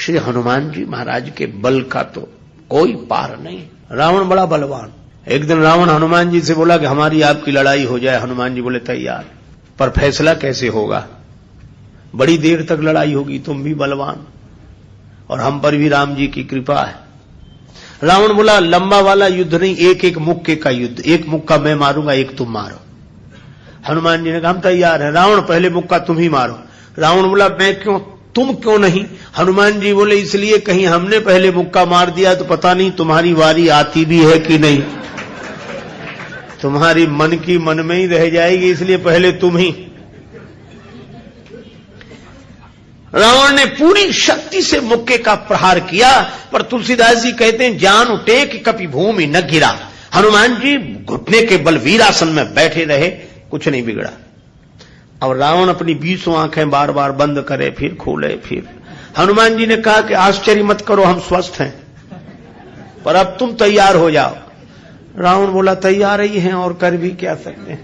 श्री हनुमान जी महाराज के बल का तो कोई पार नहीं। रावण बड़ा बलवान। एक दिन रावण हनुमान जी से बोला कि हमारी आपकी लड़ाई हो जाए। हनुमान जी बोले तैयार, पर फैसला कैसे होगा? बड़ी देर तक लड़ाई होगी, तुम भी बलवान और हम पर भी राम जी की कृपा है। रावण बोला लंबा वाला युद्ध नहीं, एक एक मुक्के का युद्ध, एक मुक्का मैं मारूंगा, एक तुम मारो। हनुमान जी ने कहा हम तैयार हैं। रावण पहले मुक्का तुम ही मारो। रावण बोला मैं क्यों, तुम क्यों नहीं? हनुमान जी बोले इसलिए कहीं हमने पहले मुक्का मार दिया तो पता नहीं तुम्हारी वारी आती भी है कि नहीं, तुम्हारी मन की मन में ही रह जाएगी, इसलिए पहले तुम ही। रावण ने पूरी शक्ति से मुक्के का प्रहार किया, पर तुलसीदास जी कहते हैं जान उठे कि कभी भूमि न गिरा। हनुमान जी घुटने के बल वीरासन में बैठे रहे, कुछ नहीं बिगड़ा। और रावण अपनी 20 आंखें बार बार बंद करे, फिर खोले, फिर। हनुमान जी ने कहा कि आश्चर्य मत करो, हम स्वस्थ हैं, पर अब तुम तैयार हो जाओ। रावण बोला तैयार ही हैं और कर भी क्या सकते हैं।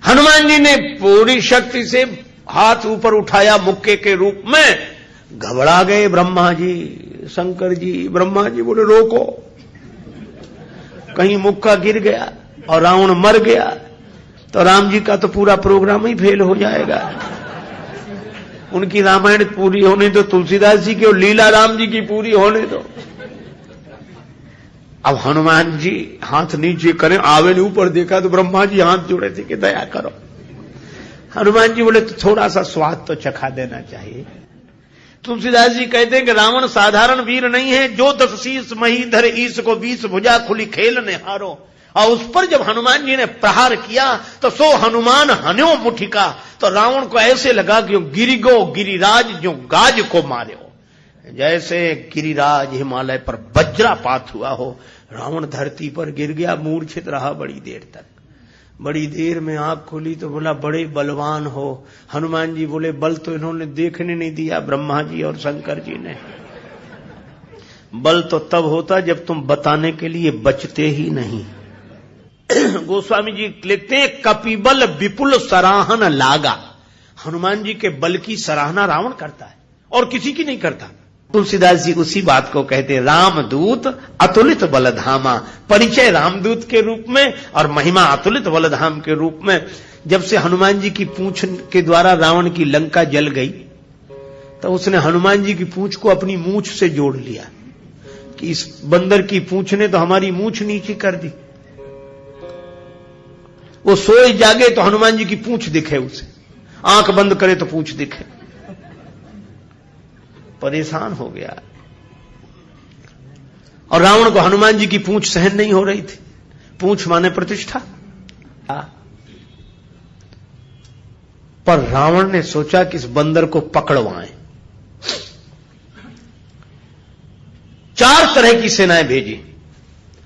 हनुमान जी ने पूरी शक्ति से हाथ ऊपर उठाया मुक्के के रूप में। घबरा गए ब्रह्मा जी, शंकर जी। ब्रह्मा जी बोले रोको, कहीं मुक्का गिर गया और रावण मर गया तो राम जी का तो पूरा प्रोग्राम ही फेल हो जाएगा। उनकी रामायण पूरी होने दो, तुलसीदास जी की और लीला राम जी की पूरी होने दो। अब हनुमान जी हाथ नीचे करें, आवे ने ऊपर देखा तो ब्रह्मा जी हाथ जोड़े थे कि दया करो। हनुमान जी बोले तो थोड़ा सा स्वाद तो चखा देना चाहिए। तुलसीदास जी कहते हैं कि रावण साधारण वीर नहीं है, जो 10 शीश मही धर ईश को 20 भुजा खुली खेलने हारो। और उस पर जब हनुमान जी ने प्रहार किया तो सो हनुमान हन्यो मुठिका, तो रावण को ऐसे लगा कि गिरिगो गिरिराज जो गाज को मारे हो, जैसे गिरिराज हिमालय पर वज्रापात हुआ हो। रावण धरती पर गिर गया, मूर्छित रहा बड़ी देर तक। बड़ी देर में आंख खोली तो बोला बड़े बलवान हो। हनुमान जी बोले बल तो इन्होंने देखने नहीं दिया, ब्रह्मा जी और शंकर जी ने। बल तो तब होता जब तुम बताने के लिए बचते ही नहीं। गोस्वामी जी लिखते हैं कपिबल विपुल सराहन लागा। हनुमान जी के बल की सराहना रावण करता है और किसी की नहीं करता। तुलसीदास जी उसी बात को कहते हैं रामदूत अतुलित बलधामा। परिचय रामदूत के रूप में और महिमा अतुलित बलधाम के रूप में। जब से हनुमान जी की पूंछ के द्वारा रावण की लंका जल गई तो उसने हनुमान जी की पूंछ को अपनी मूंछ से जोड़ लिया कि इस बंदर की पूंछ ने तो हमारी मूंछ नीची कर दी। वो सोए जागे तो हनुमान जी की पूंछ दिखे उसे, आंख बंद करे तो पूंछ दिखे। परेशान हो गया। और रावण को हनुमान जी की पूंछ सहन नहीं हो रही थी। पूंछ माने प्रतिष्ठा। पर रावण ने सोचा कि इस बंदर को पकड़वाएं। 4 तरह की सेनाएं भेजी।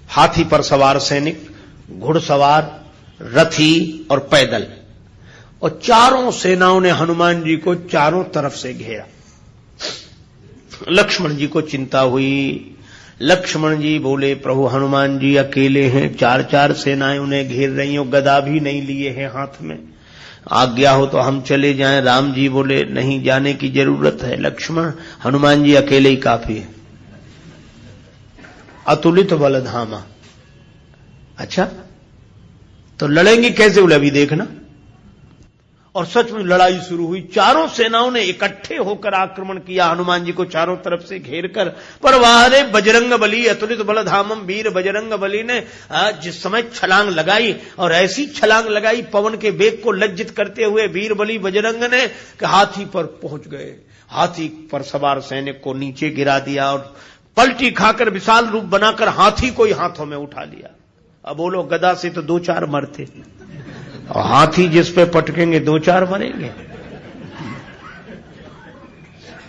हाथी पर सवार सैनिक, घुड़सवार, रथी और पैदल। और चारों सेनाओं ने हनुमान जी को चारों तरफ से घेरा। लक्ष्मण जी को चिंता हुई। लक्ष्मण जी बोले प्रभु हनुमान जी अकेले हैं, 4 सेनाएं उन्हें घेर रही हो, गदा भी नहीं लिए हैं हाथ में, आज्ञा हो तो हम चले जाएं। राम जी बोले नहीं जाने की जरूरत है लक्ष्मण, हनुमान जी अकेले ही काफी है। अतुलित बलधामा। अच्छा तो लड़ेंगे कैसे? बोले अभी देखना। और सच में लड़ाई शुरू हुई। चारों सेनाओं ने इकट्ठे होकर आक्रमण किया हनुमान जी को चारों तरफ से घेर कर। पर वारे बजरंग बली अतुलित बलधामम, वीर बजरंग बली ने जिस समय छलांग लगाई और ऐसी छलांग लगाई पवन के वेग को लज्जित करते हुए वीर बली बजरंग ने कि हाथी पर पहुंच गए। हाथी पर सवार सैनिक को नीचे गिरा दिया और पलटी खाकर विशाल रूप बनाकर हाथी को ही हाथों में उठा लिया। अब बोलो गदा से तो 2-4 मरते और हाथी जिस पे पटकेंगे 2-4 मरेंगे।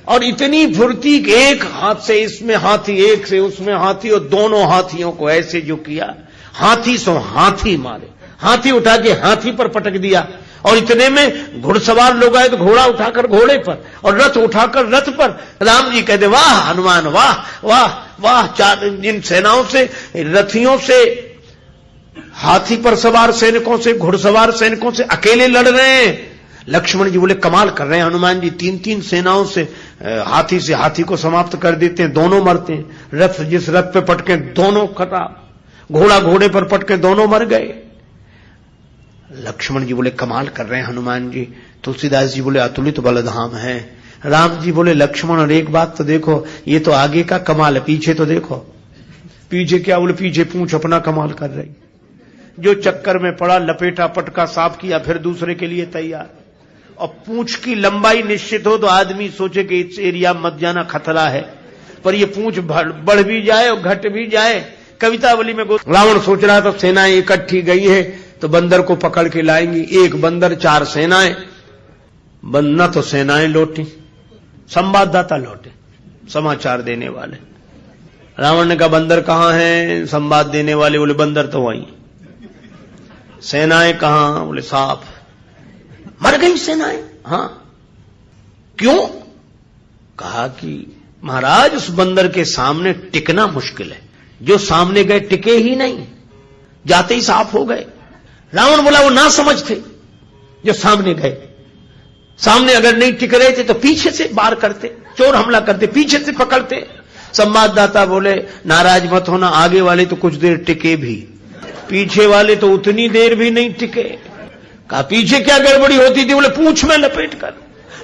और इतनी फुर्ती कि एक हाथ से इसमें हाथी, एक से उसमें हाथी, और दोनों हाथियों को ऐसे जो किया, हाथी सो हाथी मारे। हाथी उठा के हाथी पर पटक दिया। और इतने में घुड़सवार लोग आए तो घोड़ा उठाकर घोड़े पर और रथ उठाकर रथ पर। राम जी कहते वाह हनुमान वाह वाह वाह। 4 इन सेनाओं से, रथियों से, हाथी पर सवार सैनिकों से, घुड़सवार सैनिकों से अकेले लड़ रहे हैं। लक्ष्मण जी बोले कमाल कर रहे हैं हनुमान जी, 3-3 सेनाओं से हाथी को समाप्त कर देते हैं, दोनों मरते हैं। रथ जिस रथ पे पटके दोनों खराब, घोड़ा घोड़े पर पटके दोनों मर गए। लक्ष्मण जी बोले कमाल कर रहे हैं हनुमान जी। तुलसीदास जी बोले अतुलित बलधाम है। राम जी बोले लक्ष्मण और एक बात तो देखो, ये तो आगे का कमाल है, पीछे तो देखो। पीछे क्या? बोले पीछे पूंछ अपना कमाल कर रही। जो चक्कर में पड़ा, लपेटा पटका साफ किया, फिर दूसरे के लिए तैयार। और पूंछ की लंबाई निश्चित हो तो आदमी सोचे कि इस एरिया मत जाना, खतरा है, पर ये पूंछ बढ़ भी जाए और घट भी जाए। कवितावली में रावण सोच रहा था सेनाएं इकट्ठी गई है तो बंदर को पकड़ के लाएंगी। एक बंदर 4 सेनाएं, न तो सेनाएं लौटी, संवाददाता लौटे, समाचार देने वाले। रावण ने कहा बंदर कहां हैं? संवाद देने वाले बोले बंदर तो वहीं। सेनाएं कहां? बोले साफ मर गई सेनाएं। हां, क्यों? कहा कि महाराज उस बंदर के सामने टिकना मुश्किल है, जो सामने गए टिके ही नहीं, जाते ही साफ हो गए। रावण बोला वो ना समझ थे जो सामने गए, सामने अगर नहीं टिक रहे थे तो पीछे से वार करते, चोर हमला करते, पीछे से पकड़ते। संवाददाता बोले नाराज मत होना, आगे वाले तो कुछ देर टिके भी, पीछे वाले तो उतनी देर भी नहीं टिके। कहा पीछे क्या गड़बड़ी होती थी? बोले पूंछ में लपेट कर।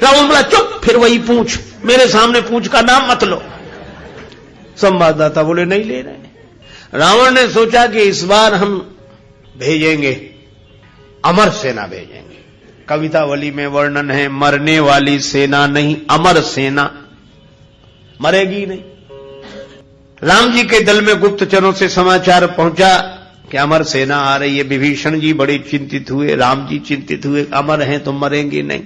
रावण बोला चुप, फिर वही पूंछ, मेरे सामने पूंछ का नाम मत लो। संवाददाता बोले नहीं ले रहे। रावण ने सोचा कि इस बार हम भेजेंगे, अमर सेना भेजेंगे। कवितावली में वर्णन है मरने वाली सेना नहीं, अमर सेना, मरेगी नहीं। राम जी के दल में गुप्तचरों से समाचार पहुंचा कि अमर सेना आ रही है। विभीषण जी बड़े चिंतित हुए, राम जी चिंतित हुए, अमर हैं तो मरेंगे नहीं।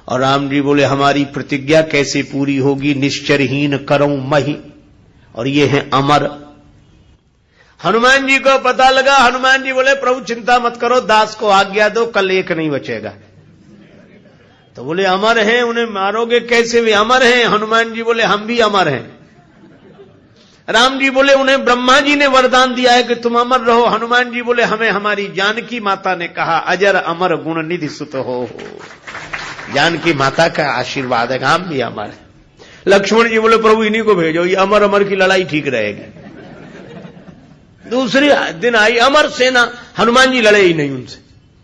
और राम जी बोले हमारी प्रतिज्ञा कैसे पूरी होगी? निश्चरहीन करऊं मही, और ये है अमर। हनुमान जी को पता लगा। हनुमान जी बोले प्रभु चिंता मत करो, दास को आज्ञा दो, कल एक नहीं बचेगा। तो बोले अमर हैं, उन्हें मारोगे कैसे? वे अमर हैं। हनुमान जी बोले हम भी अमर हैं। राम जी बोले उन्हें ब्रह्मा जी ने वरदान दिया है कि तुम अमर रहो। हनुमान जी बोले हमें हमारी जानकी माता ने कहा अजर अमर गुण निधि सुत हो। जानकी माता का आशीर्वाद है, हम भी अमर है। लक्ष्मण जी बोले प्रभु इन्हीं को भेजो, ये अमर अमर की लड़ाई ठीक रहेगी। दूसरे दिन आई अमर सेना, हनुमान जी लड़े ही नहीं उनसे।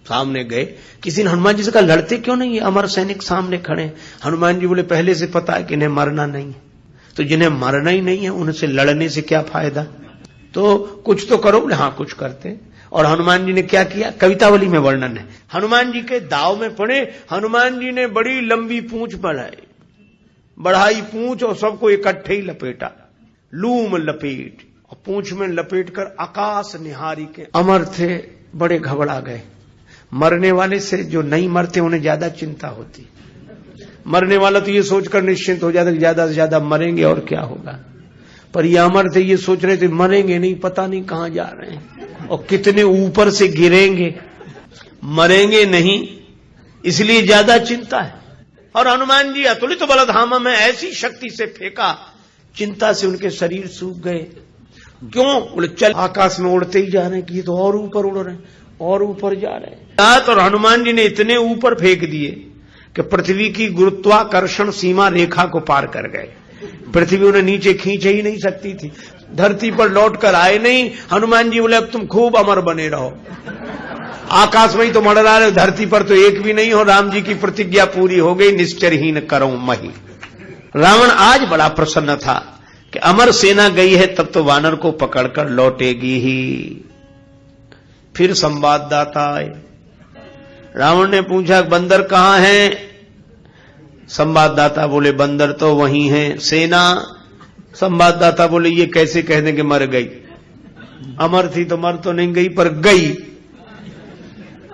सामने गए, किसी ने हनुमान जी से कहा लड़ते क्यों नहीं, ये अमर सैनिक सामने खड़े। हनुमान जी बोले पहले से पता है कि इन्हें मरना नहीं है, तो जिन्हें मरना ही नहीं है उनसे लड़ने से क्या फायदा, तो कुछ तो करो। बोले हाँ कुछ करते। और हनुमान जी ने क्या किया? कवितावली में वर्णन है। हनुमान जी के दाव में पड़े, हनुमान जी ने बड़ी लंबी पूंछ बढ़ाई पूंछ और सबको इकट्ठे ही लपेटा, लूम लपेट, और पूंछ में लपेट कर आकाश निहारी के। अमर थे, बड़े घबरा गए। मरने वाले से जो नहीं मरते उन्हें ज्यादा चिंता होती। मरने वाला तो ये सोचकर निश्चिंत हो जाता कि ज्यादा से ज्यादा मरेंगे और क्या होगा, पर ये अमर थे, ये सोच रहे थे मरेंगे नहीं, पता नहीं कहां जा रहे हैं और कितने ऊपर से गिरेंगे, मरेंगे नहीं, इसलिए ज्यादा चिंता है। और हनुमान जी अतुलित बलधामा में ऐसी शक्ति से फेंका, चिंता से उनके शरीर सूख गए। क्यों? बोले चल आकाश में उड़ते ही जा रहे हैं कि ये तो और ऊपर उड़ रहे हैं और ऊपर जा रहे हैं। और हनुमान जी ने इतने ऊपर फेंक दिए कि पृथ्वी की गुरुत्वाकर्षण सीमा रेखा को पार कर गए। पृथ्वी उन्हें नीचे खींच ही नहीं सकती थी, धरती पर लौट कर आए नहीं। हनुमान जी बोले अब तुम खूब अमर बने रहो, आकाश में ही तो मंडरा रहे, धरती पर तो एक भी नहीं हो। राम जी की प्रतिज्ञा पूरी हो गई, निश्चरहीन करऊं मही। रावण आज बड़ा प्रसन्न था कि अमर सेना गई है, तब तो वानर को पकड़कर लौटेगी ही। फिर संवाददाता आए। रावण ने पूछा बंदर कहां है? संवाददाता बोले बंदर तो वहीं है। सेना? संवाददाता बोले ये कैसे कह दें कि मर गई, अमर थी तो मर तो नहीं गई पर गई,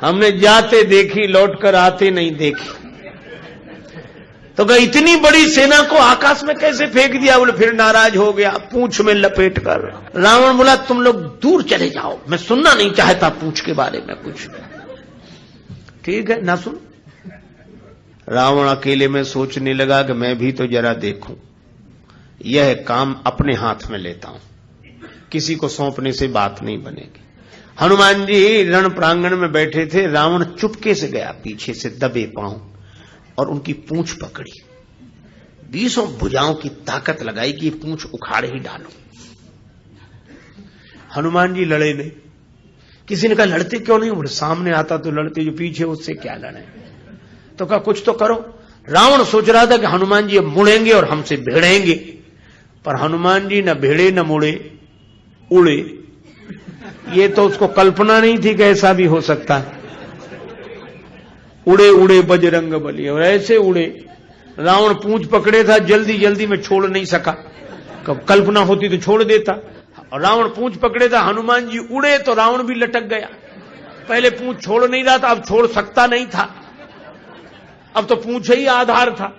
हमने जाते देखी, लौटकर आते नहीं देखी। तो कहा इतनी बड़ी सेना को आकाश में कैसे फेंक दिया? बोले फिर नाराज हो गया, पूंछ में लपेट कर। रावण बोला तुम लोग दूर चले जाओ, मैं सुनना नहीं चाहता पूंछ के बारे में कुछ। ठीक है ना सुन। रावण अकेले में सोचने लगा कि मैं भी तो जरा देखूं, यह काम अपने हाथ में लेता हूं, किसी को सौंपने से बात नहीं बनेगी। हनुमान जी रण प्रांगण में बैठे थे, रावण चुपके से गया पीछे से दबे पांव और उनकी पूंछ पकड़ी, 20 भुजाओं की ताकत लगाई कि पूंछ उखाड़ ही डालो। हनुमान जी लड़े नहीं। किसी ने कहा लड़ते क्यों नहीं? बोले सामने आता तो लड़ते, जो पीछे उससे क्या लड़े। तो कहा कुछ तो करो। रावण सोच रहा था कि हनुमान जी अब मुड़ेंगे और हमसे भिड़ेंगे, पर हनुमान जी न भिड़े न मुड़े, उड़े। ये तो उसको कल्पना नहीं थी कि ऐसा भी हो सकता है। उड़े उड़े बजरंग बली, और ऐसे उड़े। रावण पूंछ पकड़े था, जल्दी जल्दी में छोड़ नहीं सका। कल्पना होती तो छोड़ देता। और रावण पूंछ पकड़े था, हनुमान जी उड़े तो रावण भी लटक गया। पहले पूंछ छोड़ नहीं रहा था, अब छोड़ सकता नहीं था, अब तो पूंछ ही आधार था।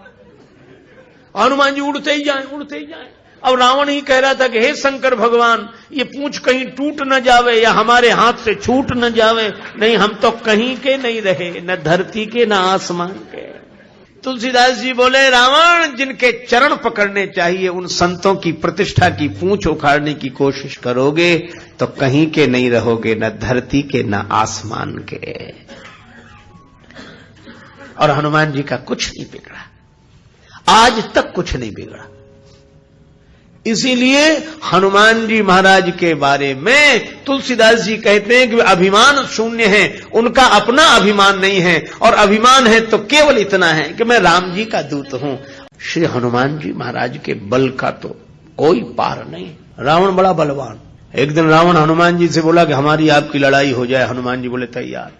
हनुमान जी उड़ते ही जाए, उड़ते ही जाए। अब रावण ही कह रहा था कि हे शंकर भगवान, ये पूंछ कहीं टूट न जावे या हमारे हाथ से छूट न जावे। नहीं, हम तो कहीं के नहीं रहे, न धरती के न आसमान के। तुलसीदास जी बोले, रावण जिनके चरण पकड़ने चाहिए उन संतों की प्रतिष्ठा की पूंछ उखाड़ने की कोशिश करोगे तो कहीं के नहीं रहोगे, न धरती के न आसमान के। और हनुमान जी का कुछ नहीं बिगड़ा, आज तक कुछ नहीं बिगड़ा। इसीलिए हनुमान जी महाराज के बारे में तुलसीदास जी कहते हैं कि वे अभिमान शून्य हैं, उनका अपना अभिमान नहीं है, और अभिमान है तो केवल इतना है कि मैं राम जी का दूत हूं। श्री हनुमान जी महाराज के बल का तो कोई पार नहीं। रावण बड़ा बलवान। एक दिन रावण हनुमान जी से बोला कि हमारी आपकी लड़ाई हो जाए। हनुमान जी बोले तैयार।